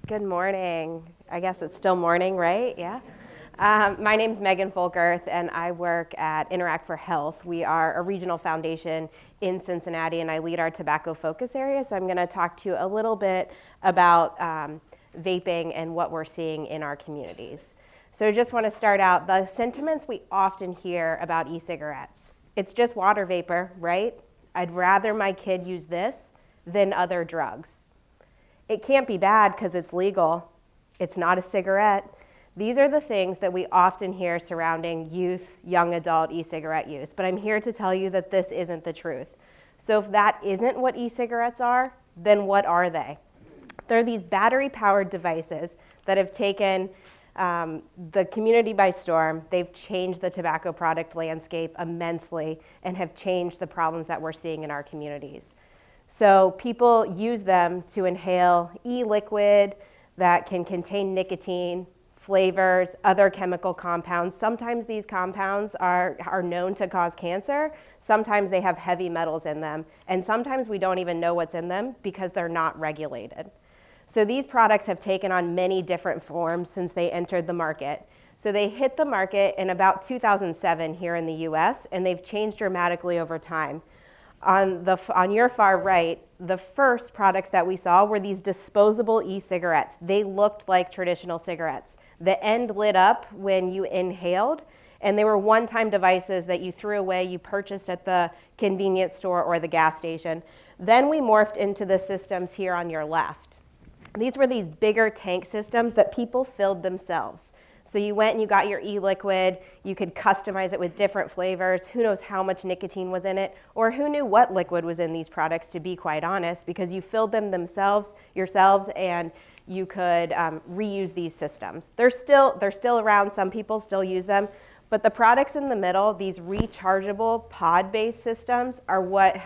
Good morning. I guess it's still morning, right? Yeah. My name's Megan Folkerth, and I work at Interact for Health. We are a regional foundation in Cincinnati, and I lead our tobacco focus area. So I'm going to talk to you a little bit about vaping and what we're seeing in our communities. So I just want to start out, the sentiments we often hear about e-cigarettes. It's just water vapor, right? I'd rather my kid use this than other drugs. It can't be bad because it's legal. It's not a cigarette. These are the things that we often hear surrounding youth, young adult e-cigarette use. But I'm here to tell you that this isn't the truth. So if that isn't what e-cigarettes are, then what are they? They're these battery-powered devices that have taken the community by storm. They've changed the tobacco product landscape immensely and have changed the problems that we're seeing in our communities. So people use them to inhale e-liquid that can contain nicotine, flavors, other chemical compounds. Sometimes these compounds are known to cause cancer. Sometimes they have heavy metals in them. And sometimes we don't even know what's in them because they're not regulated. So these products have taken on many different forms since they entered the market. So they hit the market in about 2007 here in the US, and they've changed dramatically over time. On your far right, the first products that we saw were these disposable e-cigarettes. They looked like traditional cigarettes. The end lit up when you inhaled, and they were one-time devices that you threw away, you purchased at the convenience store or the gas station. Then we morphed into the systems here on your left. These were these bigger tank systems that people filled themselves. So you went and you got your e-liquid, you could customize it with different flavors, who knows how much nicotine was in it, or who knew what liquid was in these products, to be quite honest, because you filled them yourselves, and you could reuse these systems. They're still around, some people still use them, but the products in the middle, these rechargeable pod-based systems, are what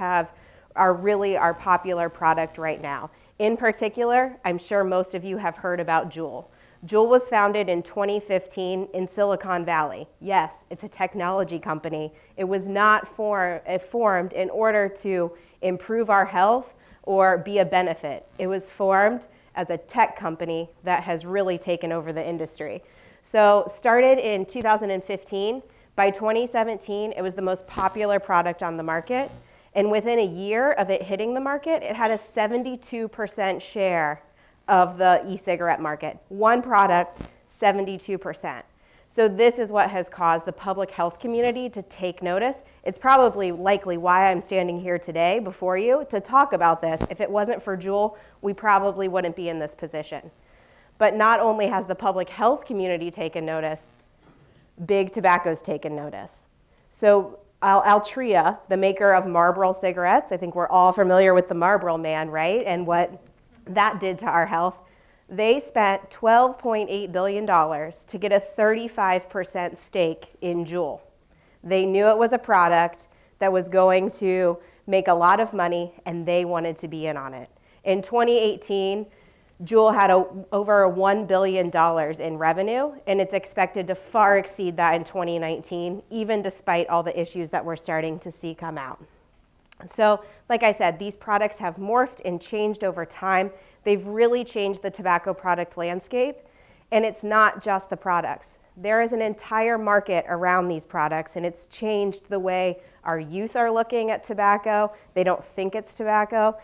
are really our popular product right now. In particular, I'm sure most of you have heard about Juul. Juul was founded in 2015 in Silicon Valley. Yes, it's a technology company. It was not formed in order to improve our health or be a benefit. It was formed as a tech company that has really taken over the industry. So started in 2015. By 2017, it was the most popular product on the market. And within a year of it hitting the market, it had a 72% share of the e-cigarette market. One product, 72%. So this is what has caused the public health community to take notice. It's probably likely why I'm standing here today before you to talk about this. If it wasn't for Juul, we probably wouldn't be in this position. But not only has the public health community taken notice, Big Tobacco's taken notice. So Altria, the maker of Marlboro cigarettes, I think we're all familiar with the Marlboro Man, right? And what that did to our health. They spent $12.8 billion to get a 35% stake in Juul. They knew it was a product that was going to make a lot of money, and they wanted to be in on it. In 2018, Juul had over $1 billion in revenue, and it's expected to far exceed that in 2019, even despite all the issues that we're starting to see come out. So, like I said, these products have morphed and changed over time. They've really changed the tobacco product landscape, and it's not just the products. There is an entire market around these products, and it's changed the way our youth are looking at tobacco. They don't think it's tobacco.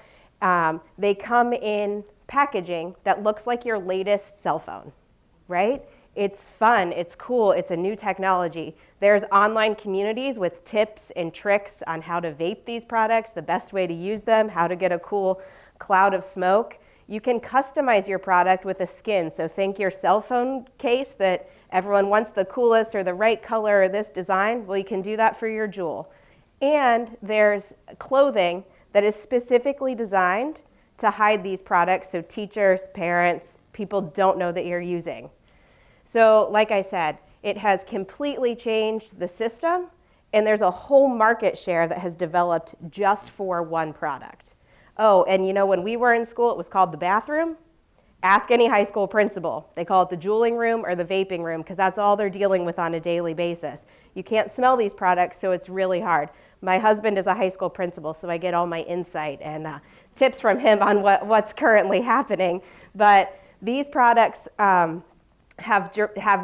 They come in packaging that looks like your latest cell phone, right? It's fun, it's cool, it's a new technology. There's online communities with tips and tricks on how to vape these products, the best way to use them, how to get a cool cloud of smoke. You can customize your product with a skin. So think your cell phone case that everyone wants the coolest or the right color or this design. Well, you can do that for your Juul. And there's clothing that is specifically designed to hide these products so teachers, parents, people don't know that you're using. So like I said, it has completely changed the system, and there's a whole market share that has developed just for one product. Oh, and you know, when we were in school, it was called the bathroom. Ask any high school principal. They call it the juuling room or the vaping room because that's all they're dealing with on a daily basis. You can't smell these products, so it's really hard. My husband is a high school principal, so I get all my insight and tips from him on what's currently happening. But these products have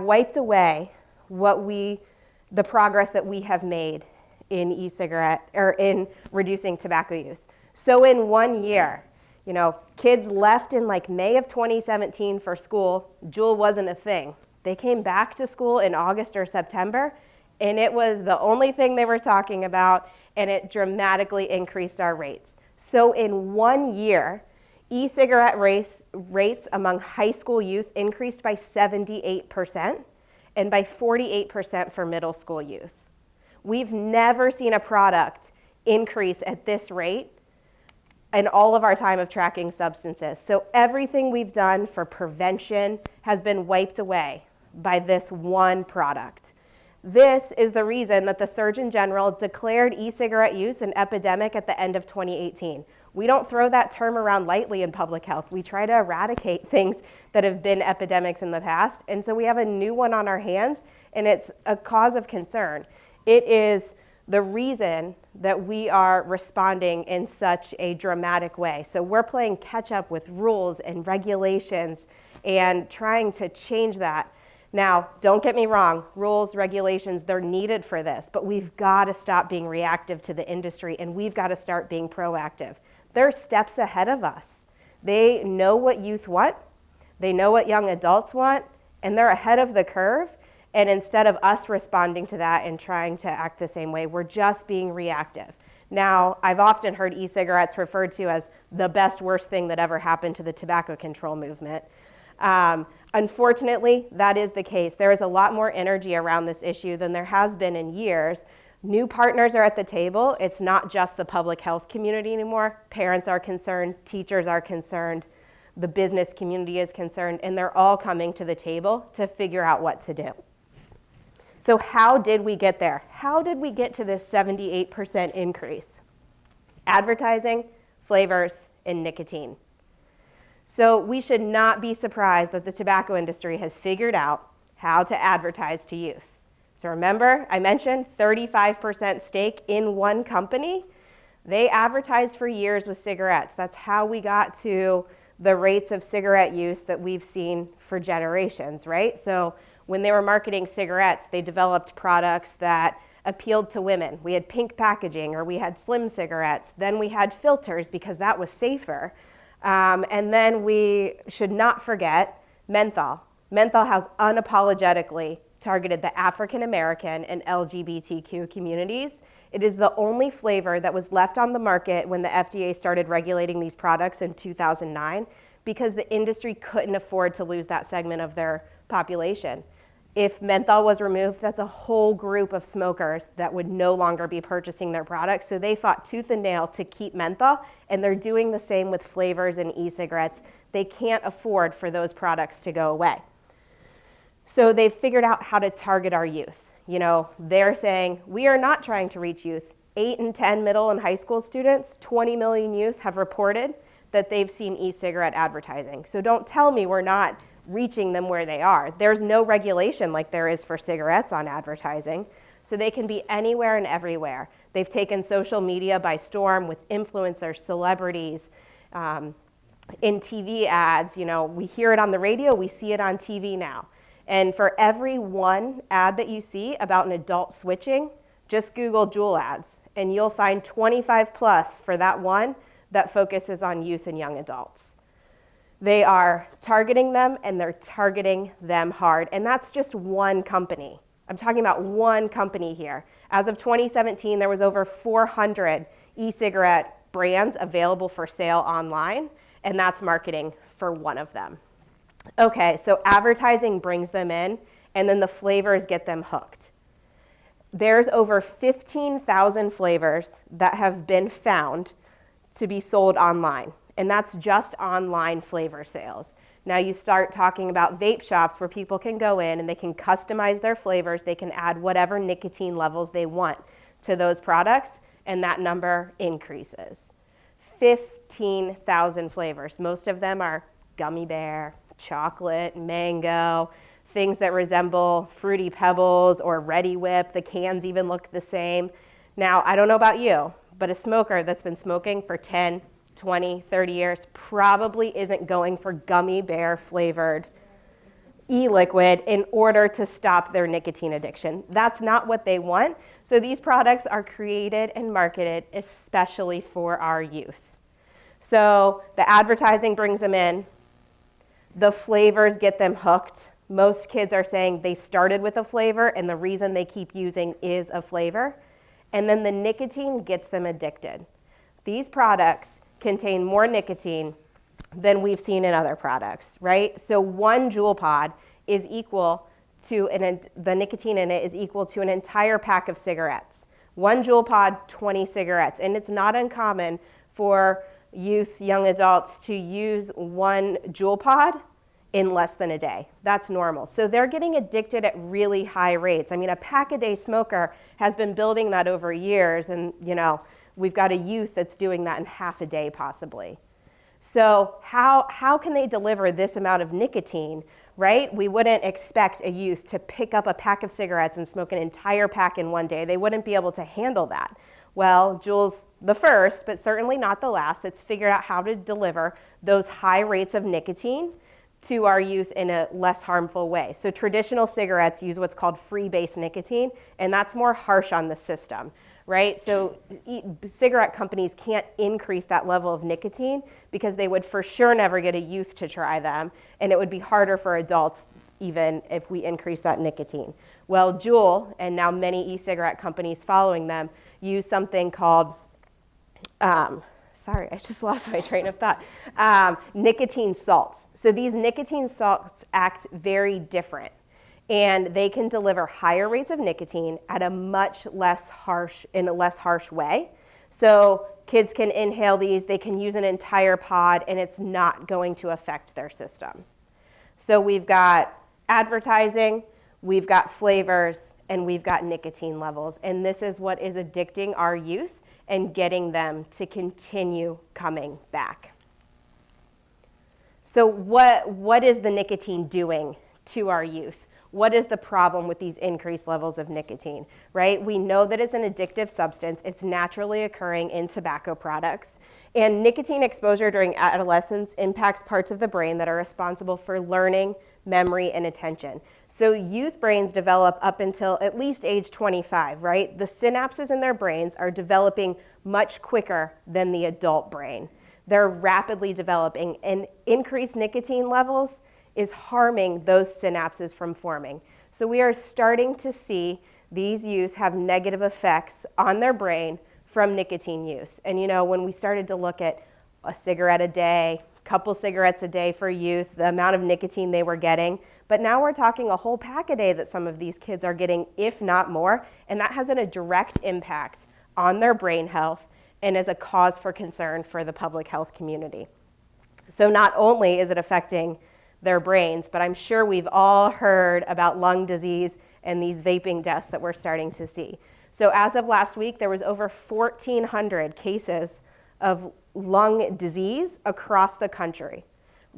wiped away the progress that we have made in e-cigarette or in reducing tobacco use. So in 1 year, kids left in like May of 2017 for school. Juul wasn't a thing. They came back to school in August or September, and it was the only thing they were talking about, and it dramatically increased our rates. So in 1 year, e-cigarette rates among high school youth increased by 78% and by 48% for middle school youth. We've never seen a product increase at this rate in all of our time of tracking substances. So everything we've done for prevention has been wiped away by this one product. This is the reason that the Surgeon General declared e-cigarette use an epidemic at the end of 2018. We don't throw that term around lightly in public health. We try to eradicate things that have been epidemics in the past, and so we have a new one on our hands, and it's a cause of concern. It is the reason that we are responding in such a dramatic way. So we're playing catch up with rules and regulations and trying to change that. Now, don't get me wrong, rules, regulations, they're needed for this, but we've got to stop being reactive to the industry, and we've got to start being proactive. They're steps ahead of us. They know what youth want, they know what young adults want, and they're ahead of the curve. And instead of us responding to that and trying to act the same way, we're just being reactive. Now, I've often heard e-cigarettes referred to as the best, worst thing that ever happened to the tobacco control movement. Unfortunately, that is the case. There is a lot more energy around this issue than there has been in years. New partners are at the table. It's not just the public health community anymore. Parents are concerned, teachers are concerned, the business community is concerned, and they're all coming to the table to figure out what to do. So how did we get there? How did we get to this 78% increase? Advertising, flavors, and nicotine. So we should not be surprised that the tobacco industry has figured out how to advertise to youth. So remember, I mentioned 35% stake in one company. They advertised for years with cigarettes. That's how we got to the rates of cigarette use that we've seen for generations, right? So when they were marketing cigarettes, they developed products that appealed to women. We had pink packaging, or we had slim cigarettes. Then we had filters because that was safer. And then we should not forget menthol. Menthol has unapologetically targeted the African American and LGBTQ communities. It is the only flavor that was left on the market when the FDA started regulating these products in 2009 because the industry couldn't afford to lose that segment of their population. If menthol was removed, that's a whole group of smokers that would no longer be purchasing their products. So they fought tooth and nail to keep menthol, and they're doing the same with flavors and e-cigarettes. They can't afford for those products to go away. So they've figured out how to target our youth. They're saying, we are not trying to reach youth. 8 and 10 middle and high school students, 20 million youth have reported that they've seen e-cigarette advertising. So don't tell me we're not reaching them where they are. There's no regulation like there is for cigarettes on advertising, so they can be anywhere and everywhere. They've taken social media by storm with influencers, celebrities, in TV ads. We hear it on the radio, we see it on TV now. And for every one ad that you see about an adult switching, just Google Juul ads, and you'll find 25 plus for that one that focuses on youth and young adults. They are targeting them, and they're targeting them hard. And that's just one company. I'm talking about one company here. As of 2017, there was over 400 e-cigarette brands available for sale online, and that's marketing for one of them. Okay, so advertising brings them in, and then the flavors get them hooked. There's over 15,000 flavors that have been found to be sold online. And that's just online flavor sales. Now you start talking about vape shops where people can go in and they can customize their flavors. They can add whatever nicotine levels they want to those products, and that number increases. 15,000 flavors. Most of them are gummy bear, chocolate, mango, things that resemble Fruity Pebbles or Ready Whip. The cans even look the same. Now, I don't know about you, but a smoker that's been smoking for 10, 20, 30 years, probably isn't going for gummy bear flavored e-liquid in order to stop their nicotine addiction. That's not what they want. So these products are created and marketed especially for our youth. So the advertising brings them in. The flavors get them hooked. Most kids are saying they started with a flavor and the reason they keep using is a flavor. And then the nicotine gets them addicted. These products contain more nicotine than we've seen in other products, right? So one Juul pod is equal to, the nicotine in it is equal to an entire pack of cigarettes. One Juul pod, 20 cigarettes. And it's not uncommon for youth, young adults to use one Juul pod in less than a day. That's normal. So they're getting addicted at really high rates. I mean, a pack-a-day smoker has been building that over years, and we've got a youth that's doing that in half a day possibly. So how can they deliver this amount of nicotine, right? We wouldn't expect a youth to pick up a pack of cigarettes and smoke an entire pack in one day. They wouldn't be able to handle that. Well, Juul's the first, but certainly not the last, that's figured out how to deliver those high rates of nicotine to our youth in a less harmful way. So traditional cigarettes use what's called free-base nicotine, and that's more harsh on the system, right? So cigarette companies can't increase that level of nicotine because they would for sure never get a youth to try them, and it would be harder for adults even if we increase that nicotine. Well, Juul, and now many e-cigarette companies following them, use something called, sorry, I just lost my train of thought, nicotine salts. So these nicotine salts act very different, and they can deliver higher rates of nicotine at a much less harsh, in a less harsh way. So kids can inhale these, they can use an entire pod, and it's not going to affect their system. So we've got advertising, we've got flavors, and we've got nicotine levels, and this is what is addicting our youth and getting them to continue coming back. So what is the nicotine doing to our youth? What is the problem with these increased levels of nicotine, right? We know that it's an addictive substance. It's naturally occurring in tobacco products. And nicotine exposure during adolescence impacts parts of the brain that are responsible for learning, memory, and attention. So youth brains develop up until at least age 25, right? The synapses in their brains are developing much quicker than the adult brain. They're rapidly developing, and increased nicotine levels is harming those synapses from forming. So we are starting to see these youth have negative effects on their brain from nicotine use. And when we started to look at a cigarette a day, couple cigarettes a day for youth, the amount of nicotine they were getting, but now we're talking a whole pack a day that some of these kids are getting, if not more, and that has a direct impact on their brain health and is a cause for concern for the public health community. So not only is it affecting their brains, but I'm sure we've all heard about lung disease and these vaping deaths that we're starting to see. So as of last week, there was over 1,400 cases of lung disease across the country.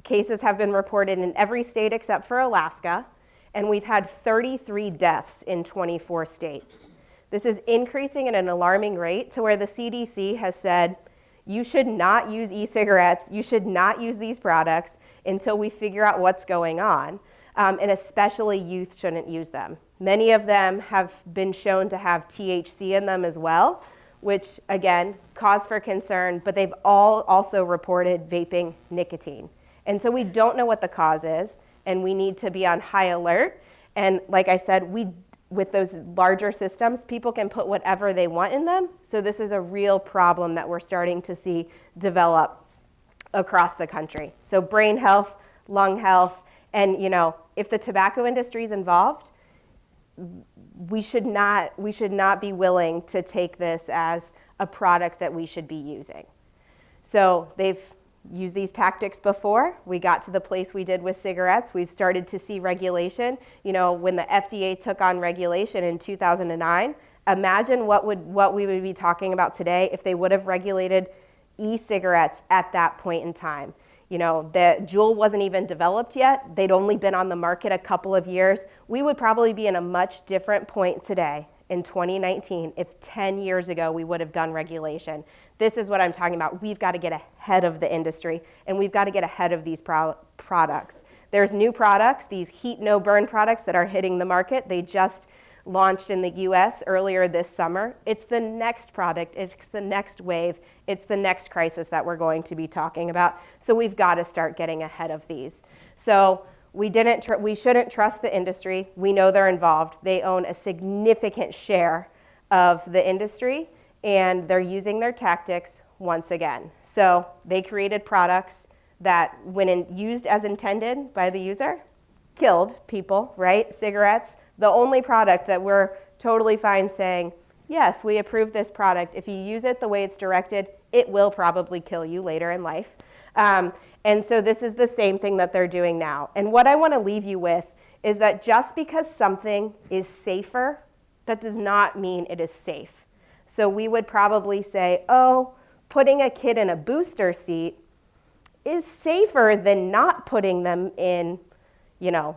Cases have been reported in every state except for Alaska, and we've had 33 deaths in 24 states. This is increasing at an alarming rate to where the CDC has said, you should not use e-cigarettes, you should not use these products until we figure out what's going on, and especially youth shouldn't use them. Many of them have been shown to have THC in them as well, which again, cause for concern, but they've all also reported vaping nicotine. And so we don't know what the cause is, and we need to be on high alert. And like I said, with those larger systems, people can put whatever they want in them. So this is a real problem that we're starting to see develop across the country. So brain health, lung health, and if the tobacco industry is involved, we should not be willing to take this as a product that we should be using. So they've used these tactics before. We got to the place we did with cigarettes. We've started to see regulation. When the FDA took on regulation in 2009, imagine what we would be talking about today if they would have regulated e-cigarettes at that point in time. The Juul wasn't even developed yet. They'd only been on the market a couple of years. We would probably be in a much different point today. in 2019 if 10 years ago we would have done regulation. This is what I'm talking about. We've got to get ahead of the industry, and we've got to get ahead of these products. There's new products, these heat no burn products that are hitting the market. They just launched in the US earlier this summer. It's the next product, it's the next wave, it's the next crisis that we're going to be talking about. So we've got to start getting ahead of these. So we shouldn't trust the industry. We know they're involved. They own a significant share of the industry, and they're using their tactics once again. So they created products that, when used as intended by the user, killed people, right? Cigarettes, the only product that we're totally fine saying, yes, we approve this product. If you use it the way it's directed, it will probably kill you later in life. And so this is the same thing that they're doing now. And what I want to leave you with is that just because something is safer, that does not mean it is safe. So we would probably say, oh, putting a kid in a booster seat is safer than not putting them in,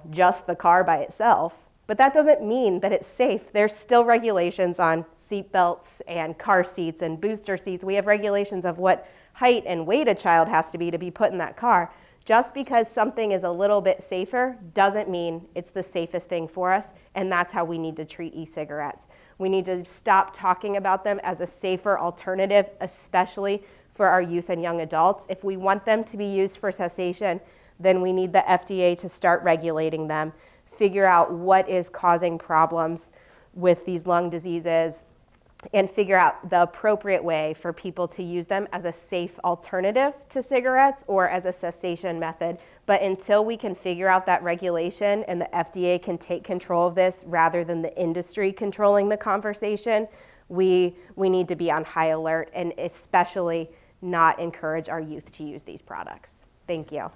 just the car by itself. But that doesn't mean that it's safe. There's still regulations on seat belts and car seats and booster seats. We have regulations of what height and weight a child has to be put in that car. Just because something is a little bit safer doesn't mean it's the safest thing for us, and that's how we need to treat e-cigarettes. We need to stop talking about them as a safer alternative, especially for our youth and young adults. If we want them to be used for cessation, then we need the FDA to start regulating them, figure out what is causing problems with these lung diseases, and figure out the appropriate way for people to use them as a safe alternative to cigarettes or as a cessation method. But until we can figure out that regulation and the FDA can take control of this rather than the industry controlling the conversation, we need to be on high alert and especially not encourage our youth to use these products. Thank you.